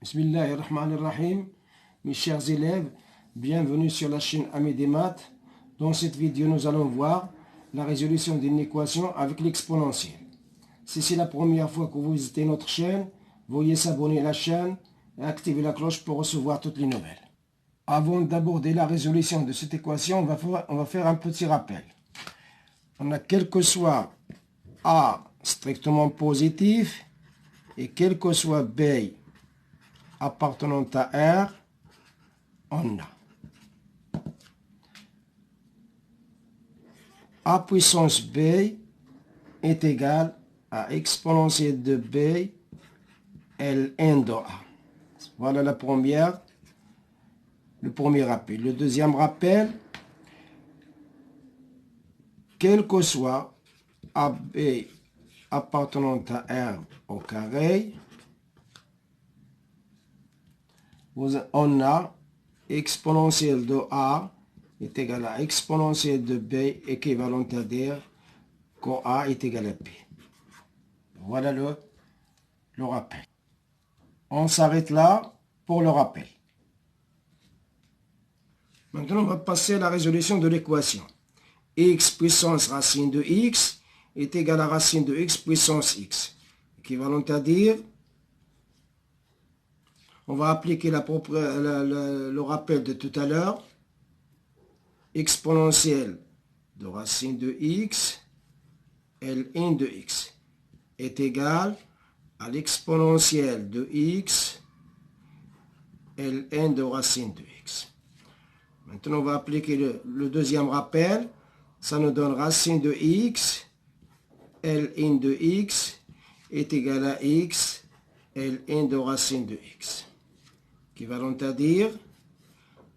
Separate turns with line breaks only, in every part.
Bismillahirrahmanirrahim. Mes chers élèves, bienvenue sur la chaîne Amis des maths. Dans cette vidéo, nous allons voir la résolution d'une équation avec l'exponentielle. Si c'est la première fois que vous visitez notre chaîne, veuillez s'abonner à la chaîne et activer la cloche pour recevoir toutes les nouvelles. Avant d'aborder la résolution de cette équation, on va faire un petit rappel. On a quel que soit A strictement positif et quel que soit B appartenant à R, on a A puissance B est égal à exponentielle de B ln de A. Voilà le premier rappel. Le deuxième rappel, quel que soit AB appartenant à R au carré, on a exponentielle de A est égal à exponentielle de B équivalent à dire que A est égal à B. Voilà le rappel. On s'arrête là pour le rappel. Maintenant, on va passer à la résolution de l'équation. X puissance racine de X est égal à racine de X puissance X. Équivalent à dire, on va appliquer le rappel de tout à l'heure. Exponentielle de racine de X, ln de X, est égal à l'exponentielle de X, ln de racine de X. Maintenant, on va appliquer le deuxième rappel. Ça nous donne racine de X, ln de X, est égal à X, ln de racine de X. Équivalent à dire,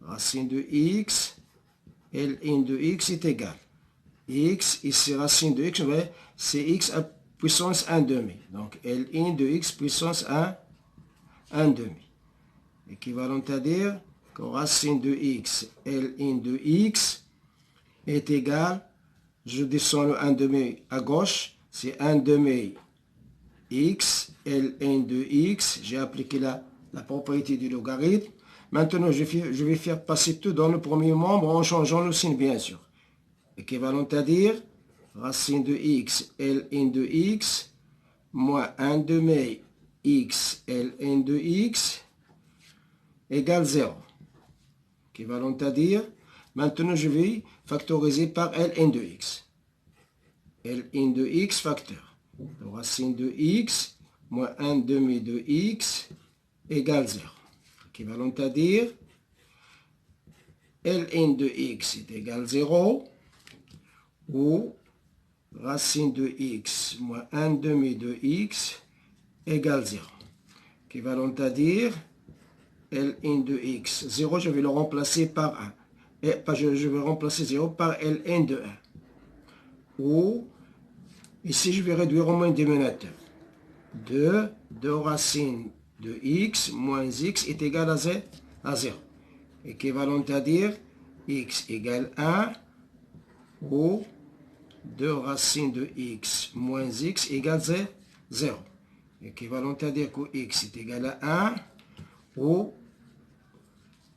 racine de X, ln de X est égal. X, ici racine de X, c'est X à puissance 1 demi. Donc, ln de X puissance 1 demi. Équivalent à dire que racine de X, ln de X est égal, je descends le 1 demi à gauche, c'est 1 demi X, ln de X, j'ai appliqué la propriété du logarithme. Maintenant, je vais faire passer tout dans le premier membre en changeant le signe, bien sûr. Équivalent à dire, racine de X, ln de X, moins 1 demi X, ln de X, égale 0. Équivalent à dire, maintenant je vais factoriser par ln de X. ln de X facteur. Racine de X, moins 1 demi de X, égale 0. Équivalent à dire, ln de X est égal à 0, ou racine de X moins 1 demi de X égale 0. Équivalent à dire, ln de X, 0, je vais le remplacer par 1. Et je vais remplacer 0 par ln de 1. Ou, ici je vais réduire au moins dénominateur. 2 racine de X moins X est égal à 0. Équivalent à dire, X égale 1, ou 2 racine de X moins X égale 0. Équivalent à dire que X est égal à 1, ou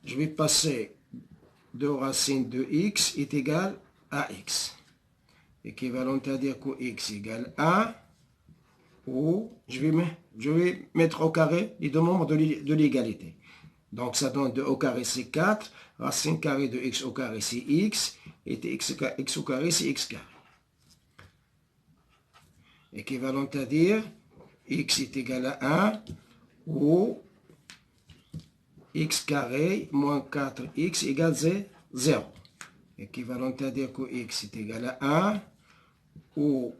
je vais passer 2 racine de X est égal à X. Équivalent à dire que X égale 1, ou je vais mettre au carré les deux membres de l'égalité. Donc ça donne 2 au carré c'est 4, racine carrée de X au carré c'est X, et X au carré c'est X carré. Équivalent à dire, X est égal à 1, ou X carré moins 4X égale 0. Équivalent à dire que X est égal à 1, ou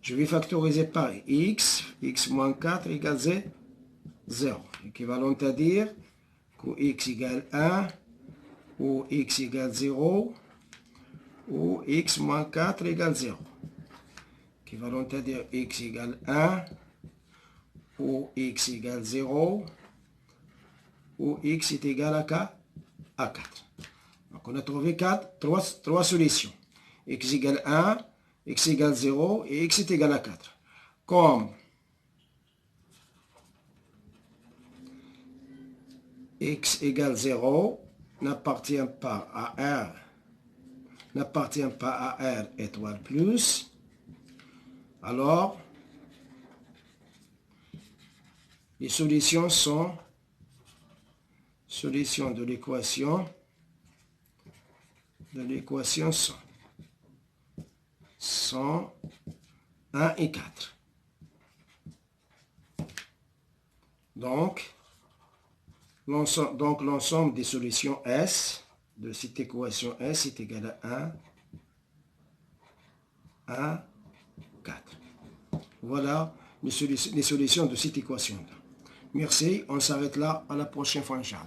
je vais factoriser par X, X moins 4 égale 0. Équivalent à dire que X égale 1, ou X égale 0, ou X moins 4 égale 0. Équivalent à dire X égale 1, ou X égale 0, ou X est égal à 4. Donc on a trouvé 3 solutions. X égale 1, X égale 0 et X est égal à 4. Comme x égale 0 n'appartient pas à R, n'appartient pas à R étoile plus, alors les solutions sont, solutions de l'équation sont 1 et 4. Donc l'ensemble des solutions S de cette équation S est égal à 1, 4. Voilà les solutions de cette équation-là. Merci, on s'arrête là, à la prochaine fois, Inch'Allah.